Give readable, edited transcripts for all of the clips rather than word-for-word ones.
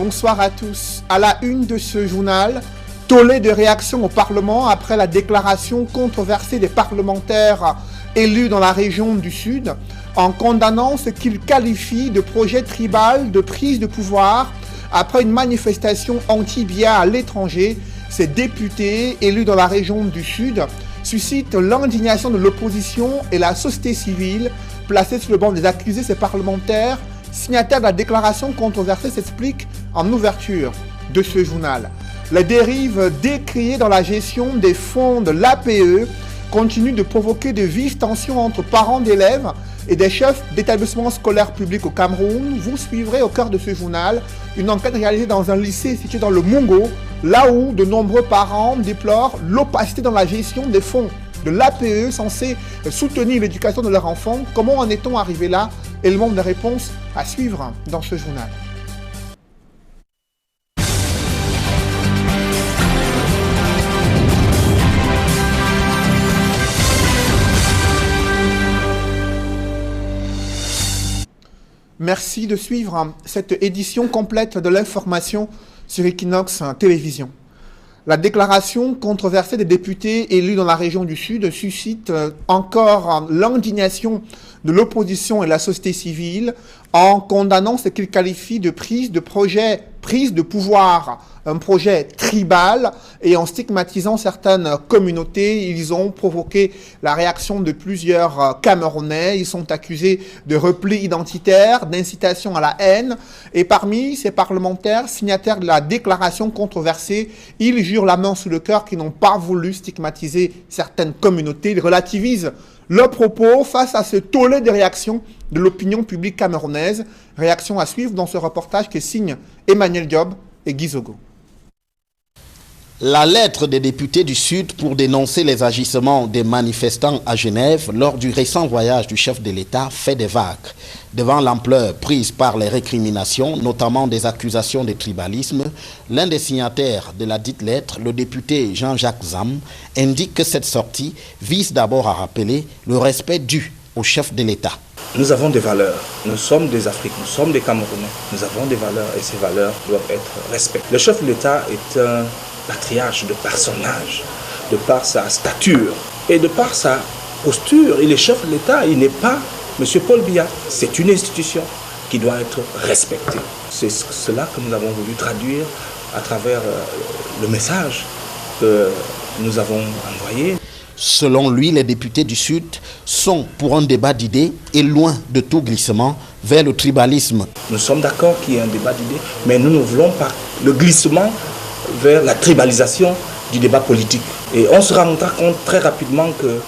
Bonsoir à tous. À la une de ce journal, tollé de réactions au Parlement après la déclaration controversée des parlementaires élus dans la région du Sud en condamnant ce qu'ils qualifient de projet tribal de prise de pouvoir après une manifestation anti-BIA à l'étranger. Ces députés élus dans la région du Sud suscitent l'indignation de l'opposition et la société civile placée sur le banc des accusés. Ces parlementaires signataires de la déclaration controversée s'expliquent en ouverture de ce journal. Les dérives décriées dans la gestion des fonds de l'APE continuent de provoquer de vives tensions entre parents d'élèves et des chefs d'établissements scolaires publics au Cameroun. Vous suivrez au cœur de ce journal une enquête réalisée dans un lycée situé dans le Mungo, là où de nombreux parents déplorent l'opacité dans la gestion des fonds de l'APE censé soutenir l'éducation de leurs enfants. Comment en est-on arrivé là? Élément de réponse à suivre dans ce journal. Merci de suivre cette édition complète de l'information sur Equinox Télévision. La déclaration controversée des députés élus dans la région du Sud suscite encore l'indignation de l'opposition et de la société civile en condamnant ce qu'ils qualifient de prise de pouvoir, un projet tribal, et en stigmatisant certaines communautés. Ils ont provoqué la réaction de plusieurs Camerounais. Ils sont accusés de repli identitaire, d'incitation à la haine. Et parmi ces parlementaires signataires de la déclaration controversée, ils jurent la main sur le cœur qu'ils n'ont pas voulu stigmatiser certaines communautés. Ils relativisent leurs propos face à ce tollé de réactions de l'opinion publique camerounaise. Réaction à suivre dans ce reportage que signent Emmanuel Diop et Guy Zogo. La lettre des députés du Sud pour dénoncer les agissements des manifestants à Genève lors du récent voyage du chef de l'État fait des vagues. Devant l'ampleur prise par les récriminations, notamment des accusations de tribalisme, l'un des signataires de la dite lettre, le député Jean-Jacques Zam, indique que cette sortie vise d'abord à rappeler le respect dû au chef de l'État. Nous avons des valeurs, nous sommes des Africains, nous sommes des Camerounais, nous avons des valeurs et ces valeurs doivent être respectées. Le chef de l'État est un patriarche de personnage, de par sa stature et de par sa posture. Il est chef de l'État, il n'est pas M. Paul Biya. C'est une institution qui doit être respectée. C'est cela que nous avons voulu traduire à travers le message que nous avons envoyé. Selon lui, les députés du Sud sont pour un débat d'idées et loin de tout glissement vers le tribalisme. Nous sommes d'accord qu'il y ait un débat d'idées, mais nous ne voulons pas le glissement vers la tribalisation du débat politique. Et on se rendra compte très rapidement que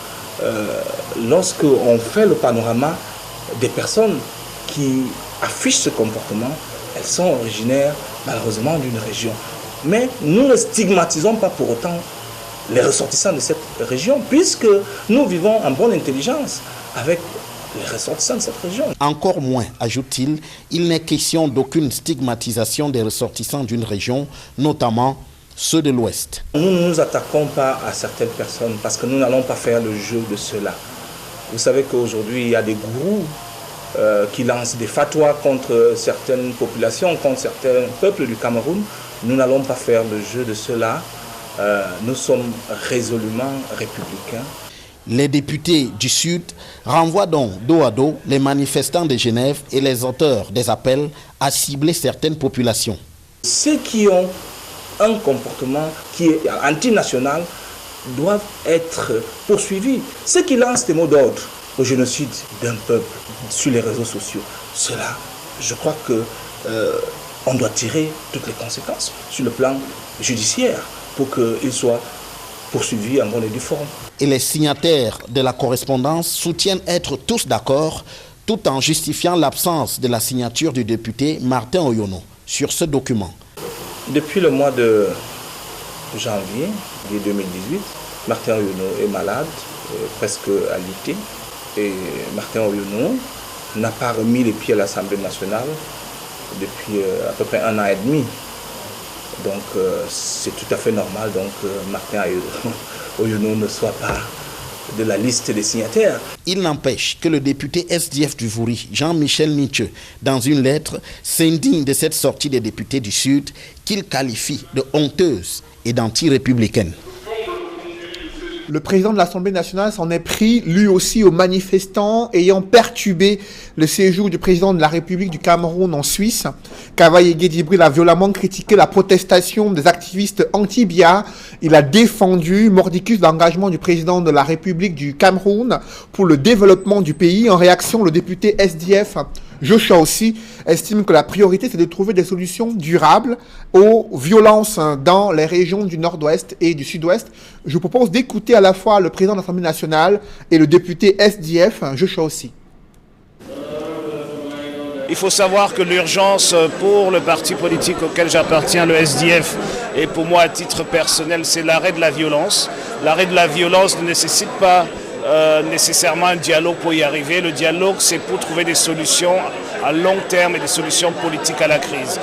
lorsqu'on fait le panorama des personnes qui affichent ce comportement, elles sont originaires malheureusement d'une région. Mais nous ne stigmatisons pas pour autant les ressortissants de cette région, puisque nous vivons en bonne intelligence avec les ressortissants de cette région. Encore moins, ajoute-t-il, il n'est question d'aucune stigmatisation des ressortissants d'une région, notamment ceux de l'Ouest. Nous ne nous attaquons pas à certaines personnes parce que nous n'allons pas faire le jeu de cela. Vous savez qu'aujourd'hui, il y a des gourous qui lancent des fatwas contre certaines populations, contre certains peuples du Cameroun. Nous n'allons pas faire le jeu de cela. Nous sommes résolument républicains. Les députés du Sud renvoient donc dos à dos les manifestants de Genève et les auteurs des appels à cibler certaines populations. Ceux qui ont un comportement qui est antinational doivent être poursuivis. Ceux qui lancent des mots d'ordre au génocide d'un peuple sur les réseaux sociaux, cela, je crois qu'on doit tirer toutes les conséquences sur le plan judiciaire pour qu'ils soient poursuivis en bonne et due forme. Et les signataires de la correspondance soutiennent être tous d'accord, tout en justifiant l'absence de la signature du député Martin Oyono sur ce document. Depuis le mois de janvier 2018, Martin Oyono est malade, presque alité. Et Martin Oyono n'a pas remis les pieds à l'Assemblée nationale depuis à peu près 1 an et demi. Donc c'est tout à fait normal donc Martin Oyono ne soit pas de la liste des signataires. Il n'empêche que le député SDF du Vouri, Jean-Michel Nietzsche, dans une lettre, s'indigne de cette sortie des députés du Sud qu'il qualifie de honteuse et d'anti-républicaine. Le président de l'Assemblée nationale s'en est pris, lui aussi, aux manifestants ayant perturbé le séjour du président de la République du Cameroun en Suisse. Kavaye Guédibril a violemment critiqué la protestation des activistes anti-Biya. Il a défendu mordicus l'engagement du président de la République du Cameroun pour le développement du pays. En réaction, le député SDF Joshua aussi estime que la priorité, c'est de trouver des solutions durables aux violences dans les régions du nord-ouest et du sud-ouest. Je vous propose d'écouter à la fois le président de l'Assemblée nationale et le député SDF Joshua aussi. Il faut savoir que l'urgence pour le parti politique auquel j'appartiens, le SDF, et pour moi à titre personnel, c'est l'arrêt de la violence. L'arrêt de la violence ne nécessite pas nécessairement un dialogue pour y arriver. Le dialogue, c'est pour trouver des solutions à long terme et des solutions politiques à la crise.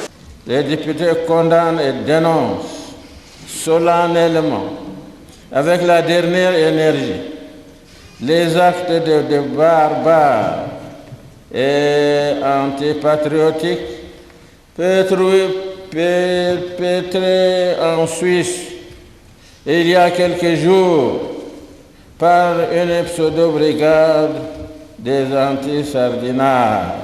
Les députés condamnent et dénoncent solennellement, avec la dernière énergie, les actes de barbares et antipatriotiques perpétrés en Suisse il y a quelques jours par une pseudo-brigade des anti-sardinards.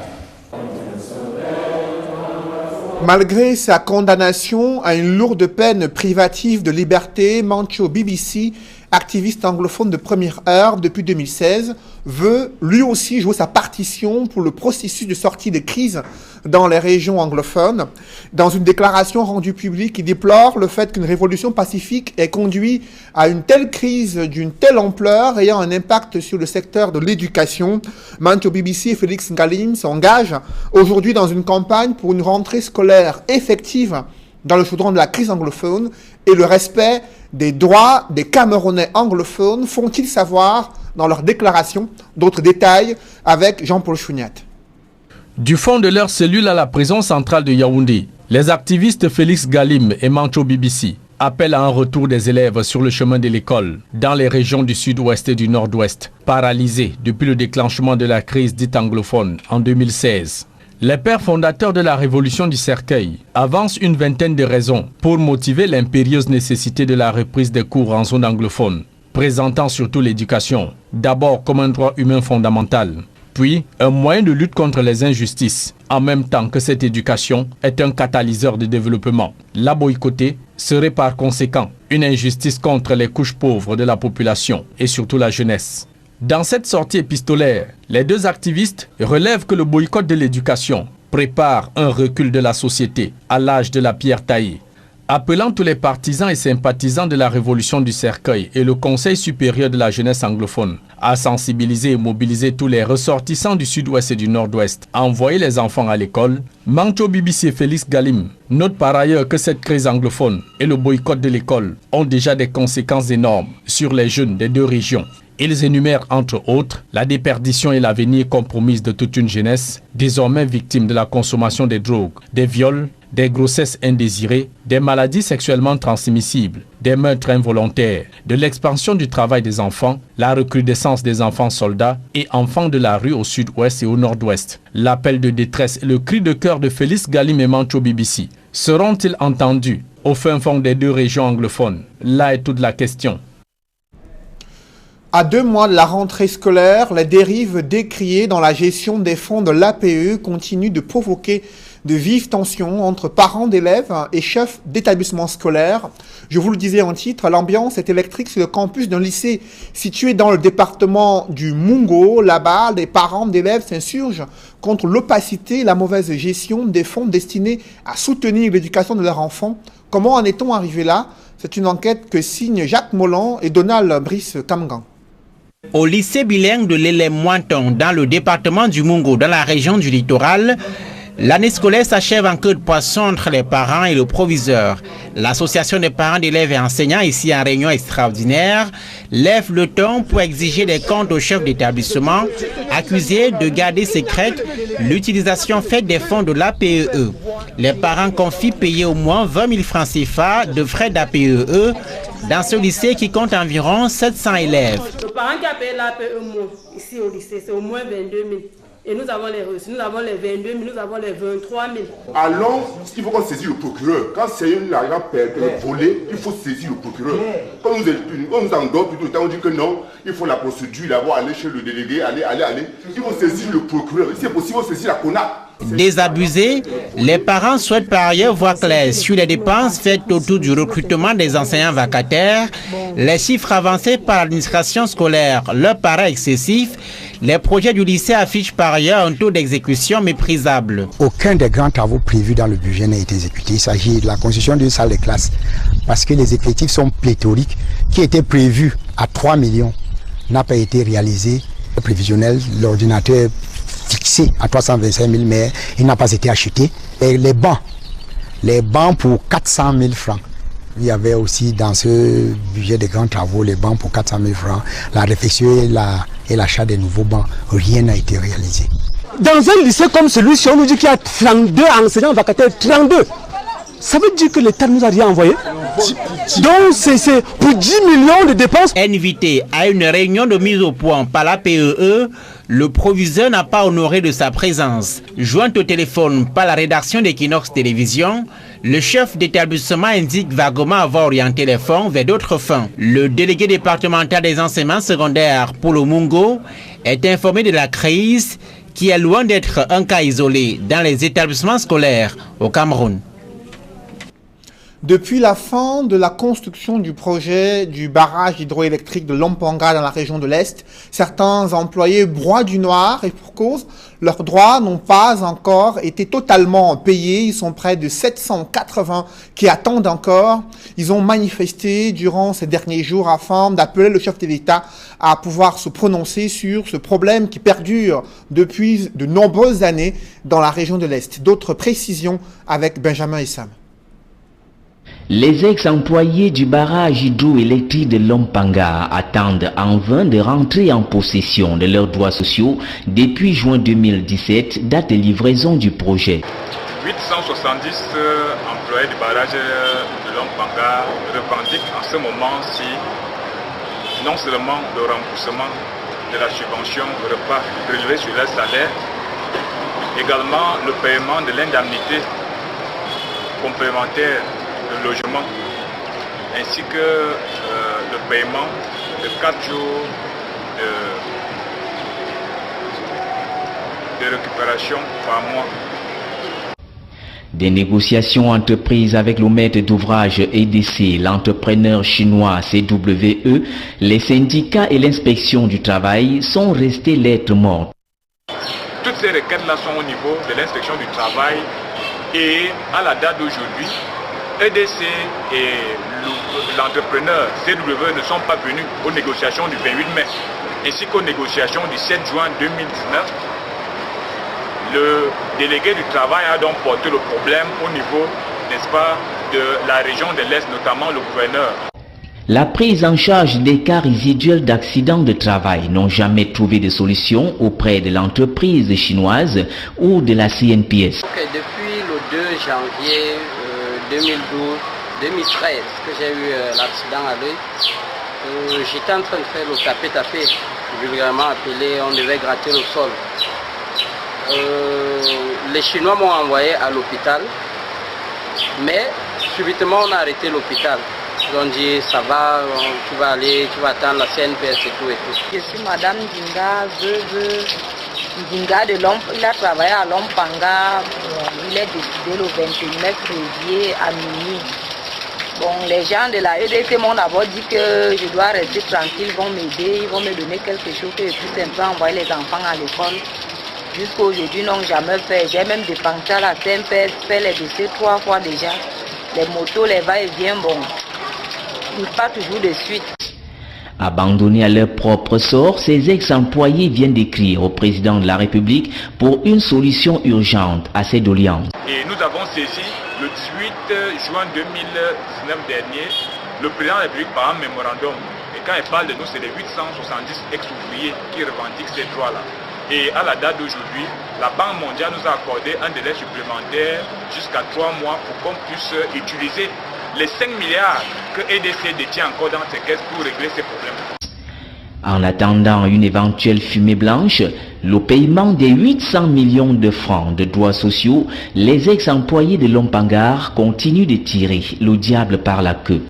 Malgré sa condamnation à une lourde peine privative de liberté, Mancho BBC, activiste anglophone de première heure depuis 2016, veut lui aussi jouer sa partition pour le processus de sortie de crise dans les régions anglophones. Dans une déclaration rendue publique, il déplore le fait qu'une révolution pacifique ait conduit à une telle crise d'une telle ampleur ayant un impact sur le secteur de l'éducation. Mancho BBC et Félix Ngalim s'engagent aujourd'hui dans une campagne pour une rentrée scolaire effective dans le chaudron de la crise anglophone et le respect des droits des Camerounais anglophones, font-ils savoir dans leur déclaration. D'autres détails avec Jean-Paul Chouniat. Du fond de leur cellule à la prison centrale de Yaoundé, les activistes Félix Ngalim et Mancho BBC appellent à un retour des élèves sur le chemin de l'école dans les régions du sud-ouest et du nord-ouest, paralysées depuis le déclenchement de la crise dite anglophone en 2016. Les pères fondateurs de la révolution du cercueil avancent une vingtaine de raisons pour motiver l'impérieuse nécessité de la reprise des cours en zone anglophone, présentant surtout l'éducation, d'abord comme un droit humain fondamental, puis un moyen de lutte contre les injustices, en même temps que cette éducation est un catalyseur de développement. La boycotter serait par conséquent une injustice contre les couches pauvres de la population et surtout la jeunesse. Dans cette sortie épistolaire, les deux activistes relèvent que le boycott de l'éducation prépare un recul de la société à l'âge de la pierre taillée. Appelant tous les partisans et sympathisants de la révolution du cercueil et le Conseil supérieur de la jeunesse anglophone à sensibiliser et mobiliser tous les ressortissants du sud-ouest et du nord-ouest à envoyer les enfants à l'école, Mancho BBC et Félix Ngalim notent par ailleurs que cette crise anglophone et le boycott de l'école ont déjà des conséquences énormes sur les jeunes des deux régions. Ils énumèrent entre autres la déperdition et l'avenir compromise de toute une jeunesse, désormais victime de la consommation des drogues, des viols, des grossesses indésirées, des maladies sexuellement transmissibles, des meurtres involontaires, de l'expansion du travail des enfants, la recrudescence des enfants soldats et enfants de la rue au sud-ouest et au nord-ouest. L'appel de détresse et le cri de cœur de Félix Ngalim et Mancho BBC seront-ils entendus au fin fond des deux régions anglophones? Là est toute la question. À 2 mois de la rentrée scolaire, les dérives décriées dans la gestion des fonds de l'APE continuent de provoquer de vives tensions entre parents d'élèves et chefs d'établissements scolaires. Je vous le disais en titre, l'ambiance est électrique sur le campus d'un lycée situé dans le département du Mungo. Là-bas, les parents d'élèves s'insurgent contre l'opacité et la mauvaise gestion des fonds destinés à soutenir l'éducation de leurs enfants. Comment en est-on arrivé là? C'est une enquête que signent Jacques Molland et Donald Brice Kamgan. Au lycée bilingue de l'Élève-Mointon, dans le département du Mungo, dans la région du littoral, L'année scolaire s'achève en queue de poisson entre les parents et le proviseur. L'association des parents d'élèves et enseignants, ici en réunion extraordinaire, lève le ton pour exiger des comptes au chef d'établissement, accusé de garder secrète l'utilisation faite des fonds de l'APEE. Les parents confient payer au moins 20 000 francs CFA de frais d'APEE dans ce lycée qui compte environ 700 élèves. Le parent qui a payé l'APEE ici au lycée, c'est au moins 22 000. Et nous avons les reçus, nous avons les 22 000, nous avons les 23 000. Allons, il faut qu'on saisisse le procureur. Quand c'est une argent volé, il faut saisir le procureur. Quand on nous endort tout le temps, on dit que non, il faut la procédure, d'abord aller chez le délégué, aller. Il faut saisir le procureur. Si c'est possible, il faut saisir la CONA. Désabusés, les parents souhaitent par ailleurs voir clair sur les dépenses faites autour du recrutement des enseignants vacataires. Les chiffres avancés par l'administration scolaire leur paraissent excessifs. Les projets du lycée affichent par ailleurs un taux d'exécution méprisable. Aucun des grands travaux prévus dans le budget n'a été exécuté. Il s'agit de la construction d'une salle de classe parce que les effectifs sont pléthoriques. Qui était prévu à 3 millions n'a pas été réalisé. Le prévisionnel, l'ordinateur fixé à 325 000, mais il n'a pas été acheté. Et les bancs pour 400 000 francs. Il y avait aussi dans ce budget de grands travaux, les bancs pour 400 000 francs, la réfection et l'achat des nouveaux bancs. Rien n'a été réalisé. Dans un lycée comme celui-ci, on nous dit qu'il y a 32 enseignants vacataires, 32. Ça veut dire que l'État ne nous a rien envoyé. Donc c'est pour 10 millions de dépenses. Invité à une réunion de mise au point par l'APEE, le proviseur n'a pas honoré de sa présence. Joint au téléphone par la rédaction d'Equinox Télévision, le chef d'établissement indique vaguement avoir orienté les fonds vers d'autres fins. Le délégué départemental des enseignements secondaires, Paulo Mungo, est informé de la crise qui est loin d'être un cas isolé dans les établissements scolaires au Cameroun. Depuis la fin de la construction du projet du barrage hydroélectrique de Lompanga dans la région de l'Est, certains employés broient du noir et pour cause, leurs droits n'ont pas encore été totalement payés. Ils sont près de 780 qui attendent encore. Ils ont manifesté durant ces derniers jours afin d'appeler le chef de l'État à pouvoir se prononcer sur ce problème qui perdure depuis de nombreuses années dans la région de l'Est. D'autres précisions avec Benjamin Essam. Les ex-employés du barrage hydroélectrique de Lompanga attendent en vain de rentrer en possession de leurs droits sociaux depuis juin 2017, date de livraison du projet. 870 employés du barrage de Lompanga revendiquent en ce moment-ci non seulement le remboursement de la subvention repas prélevée sur leur salaire, également le paiement de l'indemnité complémentaire de logement, ainsi que le paiement de 4 jours de récupération par mois. Des négociations entreprises avec le maître d'ouvrage EDC, l'entrepreneur chinois CWE, les syndicats et l'inspection du travail sont restés lettres mortes. Toutes ces requêtes-là sont au niveau de l'inspection du travail et à la date d'aujourd'hui, EDC et l'entrepreneur CWE ne sont pas venus aux négociations du 28 mai, ainsi qu'aux négociations du 7 juin 2019. Le délégué du travail a donc porté le problème au niveau, n'est-ce pas, de la région de l'Est, notamment le gouverneur. La prise en charge des cas résiduels d'accidents de travail n'ont jamais trouvé de solution auprès de l'entreprise chinoise ou de la CNPS. Depuis le 2 janvier 2012-2013 que j'ai eu l'accident à l'œil, j'étais en train de faire le tapé, vulgairement appelé, on devait gratter le sol. Les Chinois m'ont envoyé à l'hôpital, mais subitement on a arrêté l'hôpital. Ils ont dit ça va, tu vas aller, tu vas attendre la CNPS et tout et tout. Je suis Madame Dinga, Dinga de Lompanga. Il a travaillé à Lompanga, il est décédé le 29 février à minuit. Bon, les gens de la EDT m'ont d'abord dit que je dois rester tranquille, ils vont m'aider, ils vont me donner quelque chose que je puisse un peu envoyer les enfants à l'école. Jusqu'à aujourd'hui, n'ont jamais fait. J'ai même dépensé à la CNPS, fait les dossiers 3 fois déjà. Les motos, les va-et-vient, bon, pas toujours de suite. Abandonnés à leur propre sort, ces ex-employés viennent d'écrire au président de la République pour une solution urgente à ces doléances. Et nous avons saisi le 18 juin 2019 dernier le président de la République par un mémorandum. Et quand il parle de nous, c'est les 870 ex-ouvriers qui revendiquent ces droits-là. Et à la date d'aujourd'hui, la Banque mondiale nous a accordé un délai supplémentaire jusqu'à 3 mois pour qu'on puisse utiliser les 5 milliards que EDC détient encore dans ses caisses pour régler ces problèmes. En attendant une éventuelle fumée blanche, le paiement des 800 millions de francs de droits sociaux, les ex-employés de Lompangar continuent de tirer le diable par la queue.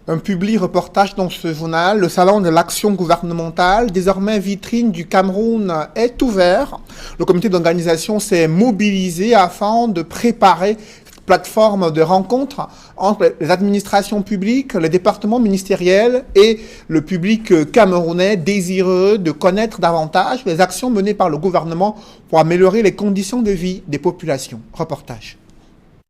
Un public reportage dans ce journal, le salon de l'action gouvernementale, désormais vitrine du Cameroun, est ouvert. Le comité d'organisation s'est mobilisé afin de préparer cette plateforme de rencontre entre les administrations publiques, les départements ministériels et le public camerounais désireux de connaître davantage les actions menées par le gouvernement pour améliorer les conditions de vie des populations. Reportage.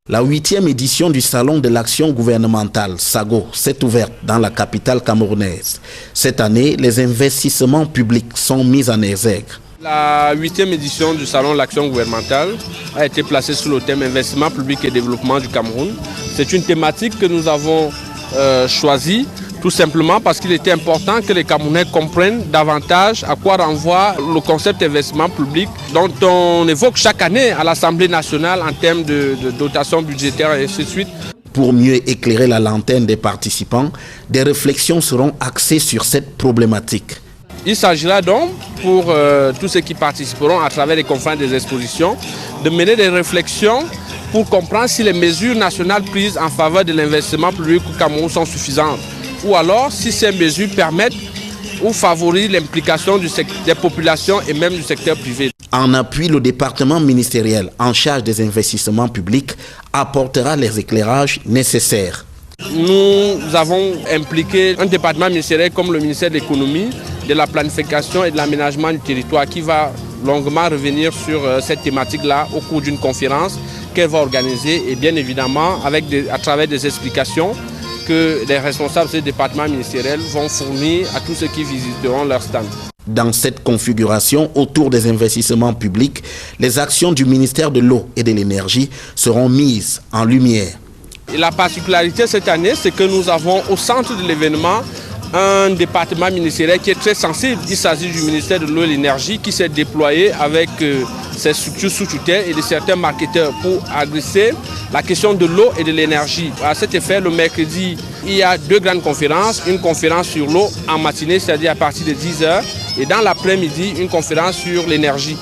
La 8e édition du Salon de l'action gouvernementale, SAGO, s'est ouverte dans la capitale camerounaise. Cette année, les investissements publics sont mis en exergue. La 8e édition du Salon de l'action gouvernementale a été placée sous le thème Investissement public et développement du Cameroun. C'est une thématique que nous avons choisie tout simplement parce qu'il était important que les Camerounais comprennent davantage à quoi renvoie le concept d'investissement public dont on évoque chaque année à l'Assemblée nationale en termes de dotation budgétaire et ainsi de suite. Pour mieux éclairer la lanterne des participants, des réflexions seront axées sur cette problématique. Il s'agira donc pour tous ceux qui participeront à travers les conférences des expositions de mener des réflexions pour comprendre si les mesures nationales prises en faveur de l'investissement public au Cameroun sont suffisantes ou alors si ces mesures permettent ou favorisent l'implication des populations et même du secteur privé. En appui, le département ministériel en charge des investissements publics apportera les éclairages nécessaires. Nous avons impliqué un département ministériel comme le ministère de l'économie, de la planification et de l'aménagement du territoire qui va longuement revenir sur cette thématique-là au cours d'une conférence qu'elle va organiser et bien évidemment à travers des explications que les responsables de ce département ministériel vont fournir à tous ceux qui visiteront leur stand. Dans cette configuration, autour des investissements publics, les actions du ministère de l'eau et de l'énergie seront mises en lumière. Et la particularité cette année, c'est que nous avons au centre de l'événement un département ministériel qui est très sensible. Il s'agit du ministère de l'eau et de l'énergie qui s'est déployé avec ses structures sous tutelle et de certains marketeurs pour adresser la question de l'eau et de l'énergie. À cet effet, le mercredi, il y a 2 grandes conférences. Une conférence sur l'eau en matinée, c'est-à-dire à partir de 10h, et dans l'après-midi, une conférence sur l'énergie.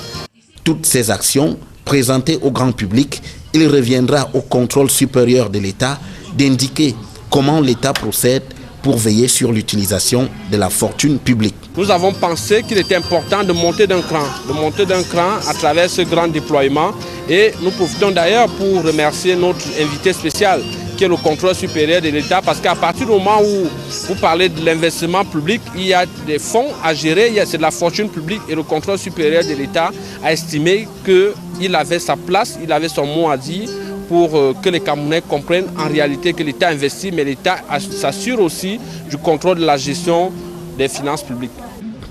Toutes ces actions présentées au grand public, il reviendra au contrôle supérieur de l'État d'indiquer comment l'État procède pour veiller sur l'utilisation de la fortune publique. Nous avons pensé qu'il était important de monter d'un cran à travers ce grand déploiement et nous profitons d'ailleurs pour remercier notre invité spécial qui est le contrôle supérieur de l'État parce qu'à partir du moment où vous parlez de l'investissement public, il y a des fonds à gérer, c'est de la fortune publique et le contrôle supérieur de l'État a estimé qu'il avait sa place, il avait son mot à dire pour que les Camerounais comprennent en réalité que l'État investit, mais l'État s'assure aussi du contrôle de la gestion des finances publiques.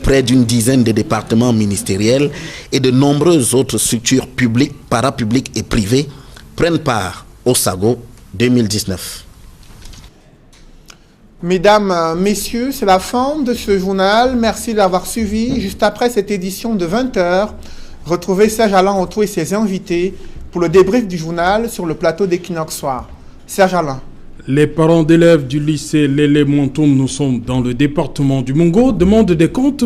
Près d'une dizaine de départements ministériels et de nombreuses autres structures publiques, parapubliques et privées prennent part au SAGO 2019. Mesdames, Messieurs, c'est la fin de ce journal. Merci d'avoir suivi. Juste après cette édition de 20h, retrouvez Serge Alain Otto et ses invités pour le débrief du journal sur le plateau d'Equinox Soir. Serge Alain. Les parents d'élèves du lycée Lélé Montoum, nous sommes dans le département du Mongo, demandent des comptes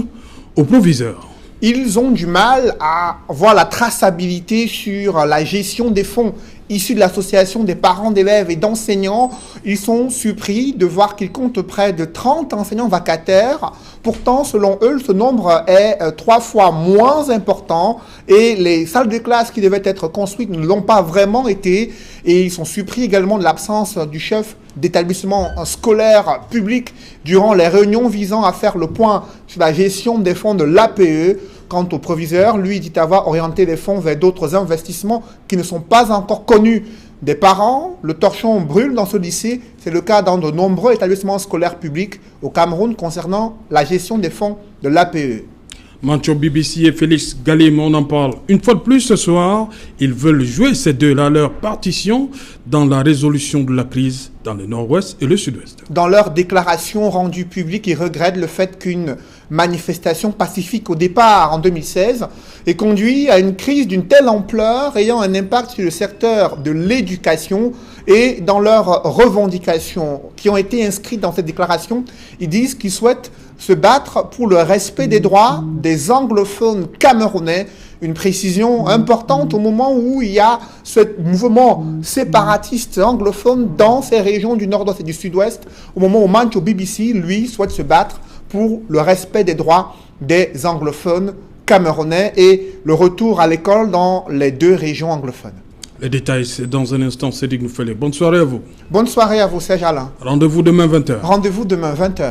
au proviseur. Ils ont du mal à voir la traçabilité sur la gestion des fonds issus de l'association des parents d'élèves et d'enseignants. Ils sont surpris de voir qu'ils comptent près de 30 enseignants vacataires. Pourtant, selon eux, ce nombre est 3 fois moins important et les salles de classe qui devaient être construites ne l'ont pas vraiment été. Et ils sont surpris également de l'absence du chef d'établissement scolaire public durant les réunions visant à faire le point sur la gestion des fonds de l'APE. Quant au proviseur, lui dit avoir orienté les fonds vers d'autres investissements qui ne sont pas encore connus des parents. Le torchon brûle dans ce lycée. C'est le cas dans de nombreux établissements scolaires publics au Cameroun concernant la gestion des fonds de l'APE. Mancho BBC et Félix Galim, on en parle une fois de plus ce soir. Ils veulent jouer ces deux-là leur partition dans la résolution de la crise dans le nord-ouest et le sud-ouest. Dans leur déclaration rendue publique, ils regrettent le fait qu'une manifestation pacifique au départ en 2016 ait conduit à une crise d'une telle ampleur ayant un impact sur le secteur de l'éducation. Et dans leurs revendications qui ont été inscrites dans cette déclaration, ils disent qu'ils souhaitent se battre pour le respect des droits des anglophones camerounais. Une précision importante au moment où il y a ce mouvement séparatiste anglophone dans ces régions du nord-ouest et du sud-ouest, au moment où Mancho BBC, lui, souhaite se battre pour le respect des droits des anglophones camerounais et le retour à l'école dans les deux régions anglophones. Les détails, c'est dans un instant. Cédric Noufélé. Bonne soirée à vous. Bonne soirée à vous, Serge Alain. Rendez-vous demain 20h. Rendez-vous demain 20h.